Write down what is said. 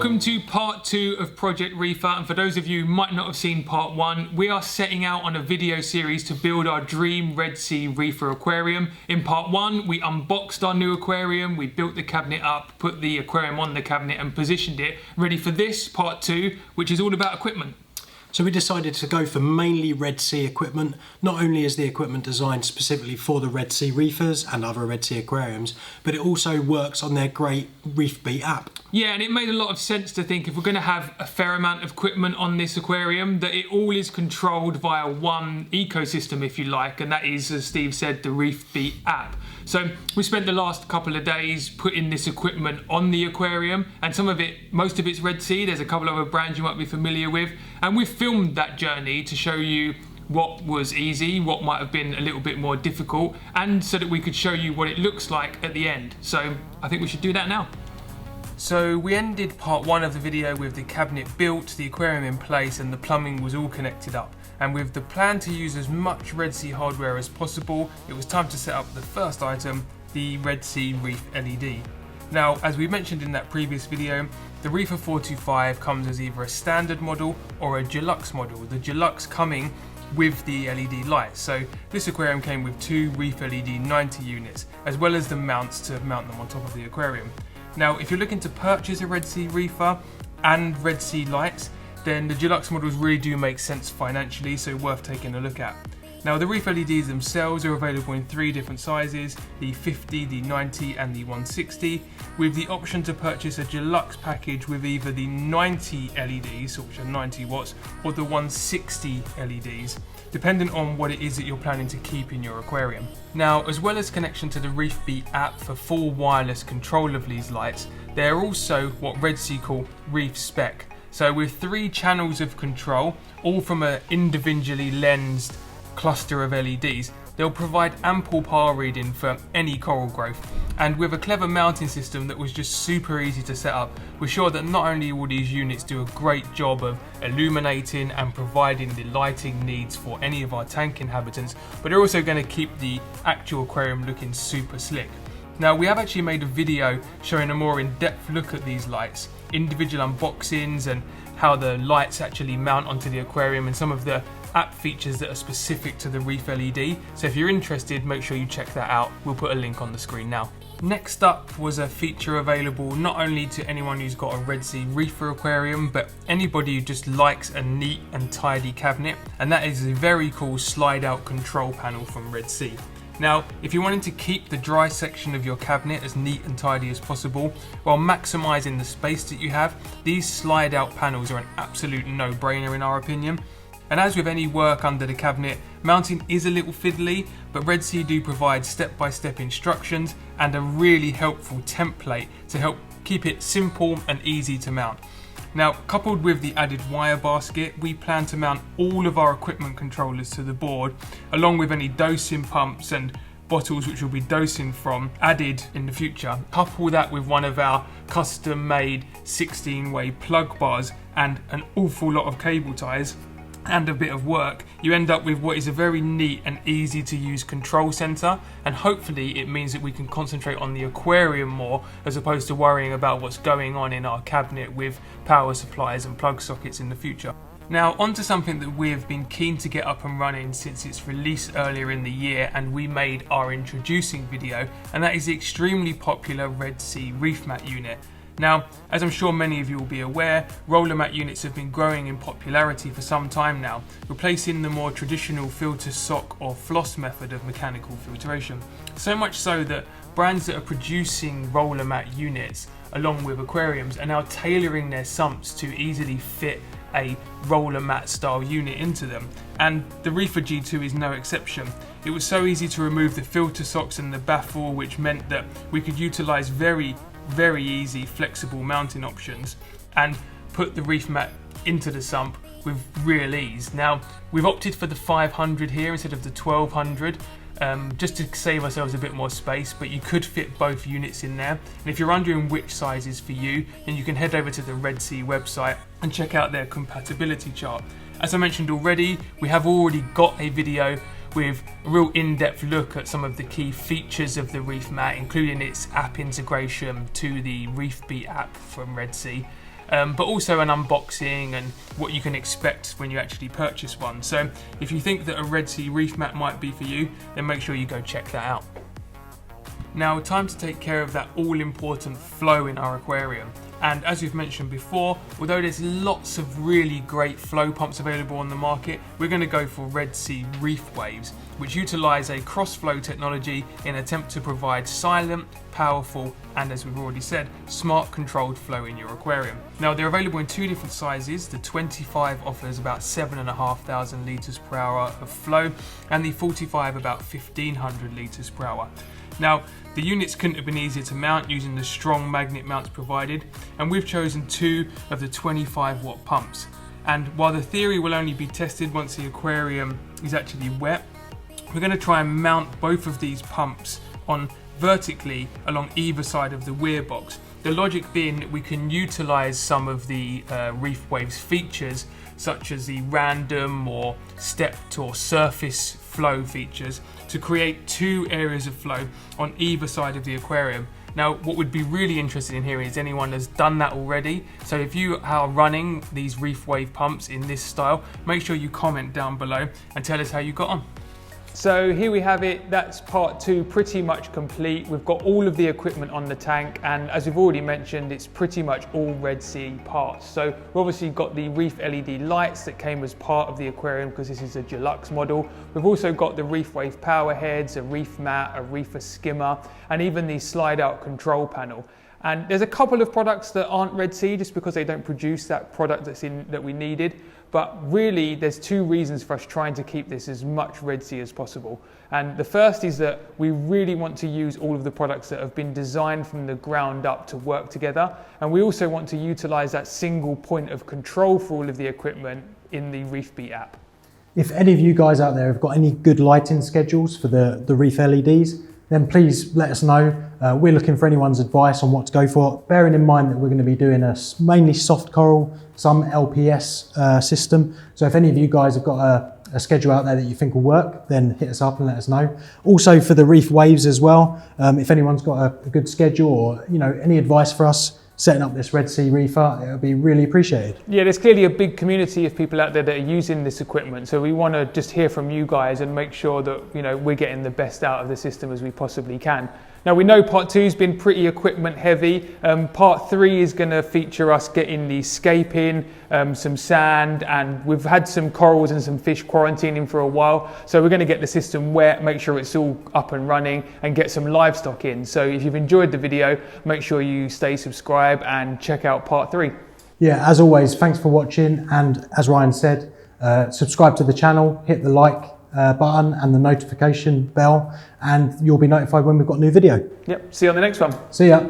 Welcome to part 2 of Project Reefer, and for those of you who might not have seen part 1, we are setting out on a video series to build our dream Red Sea Reefer aquarium. In part 1, we unboxed our new aquarium, we built the cabinet up, put the aquarium on the cabinet and positioned it, ready for this, part 2, which is all about equipment. So we decided to go for mainly Red Sea equipment. Not only is the equipment designed specifically for the Red Sea Reefers and other Red Sea aquariums, but it also works on their great REEFMAT app. Yeah, and it made a lot of sense to think if we're going to have a fair amount of equipment on this aquarium, that it all is controlled via one ecosystem, if you like, and that is, as Steve said, the REEFMAT app. So we spent the last couple of days putting this equipment on the aquarium, and most of it's Red Sea. There's a couple of other brands you might be familiar with, and we've filmed that journey to show you what was easy, what might have been a little bit more difficult, and so that we could show you what it looks like at the end. So I think we should do that now. So we ended part 1 of the video with the cabinet built, the aquarium in place, and the plumbing was all connected up. And with the plan to use as much Red Sea hardware as possible, it was time to set up the first item, the Red Sea Reef LED. Now, as we mentioned in that previous video, the Reefer 425 comes as either a standard model or a deluxe model, the deluxe coming with the LED lights. So this aquarium came with 2 Reef LED 90 units, as well as the mounts to mount them on top of the aquarium. Now, if you're looking to purchase a Red Sea Reefer and Red Sea lights, then the deluxe models really do make sense financially, so worth taking a look at. Now, the Reef LEDs themselves are available in 3 different sizes, the 50, the 90 and the 160, with the option to purchase a deluxe package with either the 90 LEDs, which are 90 watts, or the 160 LEDs, depending on what it is that you're planning to keep in your aquarium. Now, as well as connection to the REEFMAT app for full wireless control of these lights, they're also what Red Sea call Reef Spec. So with 3 channels of control, all from an individually lensed cluster of LEDs, they'll provide ample power reading for any coral growth. And with a clever mounting system that was just super easy to set up, we're sure that not only will these units do a great job of illuminating and providing the lighting needs for any of our tank inhabitants, but they're also going to keep the actual aquarium looking super slick. Now, we have actually made a video showing a more in-depth look at these lights, individual unboxings and how the lights actually mount onto the aquarium and some of the app features that are specific to the Reef LED. So if you're interested, make sure you check that out. We'll put a link on the screen now. Next up was a feature available not only to anyone who's got a Red Sea Reefer aquarium, but anybody who just likes a neat and tidy cabinet, and that is a very cool slide out control panel from Red Sea. Now, if you're wanting to keep the dry section of your cabinet as neat and tidy as possible, while maximising the space that you have, these slide out panels are an absolute no-brainer in our opinion. And as with any work under the cabinet, mounting is a little fiddly, but Red Sea do provide step-by-step instructions and a really helpful template to help keep it simple and easy to mount. Now, coupled with the added wire basket, we plan to mount all of our equipment controllers to the board, along with any dosing pumps and bottles which we'll be dosing from added in the future. Couple that with one of our custom-made 16-way plug bars and an awful lot of cable ties, and a bit of work, you end up with what is a very neat and easy to use control center, and hopefully it means that we can concentrate on the aquarium more as opposed to worrying about what's going on in our cabinet with power supplies and plug sockets in the future. Now, onto something that we've been keen to get up and running since its release earlier in the year and we made our introducing video, and that is the extremely popular Red Sea REEFMAT unit. Now, as I'm sure many of you will be aware, roller mat units have been growing in popularity for some time now, replacing the more traditional filter sock or floss method of mechanical filtration. So much so that brands that are producing roller mat units along with aquariums are now tailoring their sumps to easily fit a roller mat style unit into them, and the Reefer G2 is no exception. It was so easy to remove the filter socks and the baffle, which meant that we could utilise very easy flexible mounting options and put the REEFMAT into the sump with real ease. Now, we've opted for the 500 here instead of the 1200 just to save ourselves a bit more space, but you could fit both units in there. And if you're wondering which size is for you, then you can head over to the Red Sea website and check out their compatibility chart. As I mentioned already, we have already got a video with a real in-depth look at some of the key features of the REEFMAT, including its app integration to the REEFMAT app from Red Sea. but also an unboxing and what you can expect when you actually purchase one. So if you think that a Red Sea REEFMAT might be for you, then make sure you go check that out. Now, time to take care of that all-important flow in our aquarium. And as we've mentioned before, although there's lots of really great flow pumps available on the market, we're going to go for Red Sea REEFWAVEs, which utilise a cross-flow technology in an attempt to provide silent, powerful, and as we've already said, smart controlled flow in your aquarium. Now, they're available in two different sizes. The 25 offers about 7,500 litres per hour of flow, and the 45 about 1,500 litres per hour. Now, the units couldn't have been easier to mount using the strong magnet mounts provided, and we've chosen two of the 25 watt pumps. And while the theory will only be tested once the aquarium is actually wet, we're going to try and mount both of these pumps on vertically along either side of the weir box. The logic being that we can utilize some of the REEFWAVE's features, such as the random or stepped or surface flow features, to create two areas of flow on either side of the aquarium. Now, what would be really interested in hearing is anyone that's done that already. So if you are running these REEFWAVE pumps in this style, make sure you comment down below and tell us how you got on. So here we have it, that's part two pretty much complete. We've got all of the equipment on the tank, and as we've already mentioned, it's pretty much all Red Sea parts. So we've obviously got the Reef LED lights that came as part of the aquarium because this is a deluxe model. We've also got the REEFWAVE power heads, a REEFMAT, a reefer skimmer, and even the slide out control panel. And there's a couple of products that aren't Red Sea just because they don't produce that product that we needed. But really, there's two reasons for us trying to keep this as much Red Sea as possible. And the first is that we really want to use all of the products that have been designed from the ground up to work together. And we also want to utilize that single point of control for all of the equipment in the REEFBEAT app. If any of you guys out there have got any good lighting schedules for the Reef LEDs, then please let us know. We're looking for anyone's advice on what to go for, bearing in mind that we're going to be doing a mainly soft coral, some LPS system. So if any of you guys have got a schedule out there that you think will work, then hit us up and let us know. Also for the REEFWAVEs as well, if anyone's got a good schedule or any advice for us setting up this Red Sea Reefer, it would be really appreciated. Yeah, there's clearly a big community of people out there that are using this equipment, so we want to just hear from you guys and make sure that we're getting the best out of the system as we possibly can. Now, we know part 2's been pretty equipment heavy. Part 3 is going to feature us getting the scaping, some sand, and we've had some corals and some fish quarantining for a while. So we're going to get the system wet, make sure it's all up and running, and get some livestock in. So if you've enjoyed the video, make sure you stay subscribed and check out part 3. Yeah, as always, thanks for watching. And as Ryan said, subscribe to the channel, hit the like button and the notification bell, and you'll be notified when we've got a new video. Yep, see you on the next one. See ya.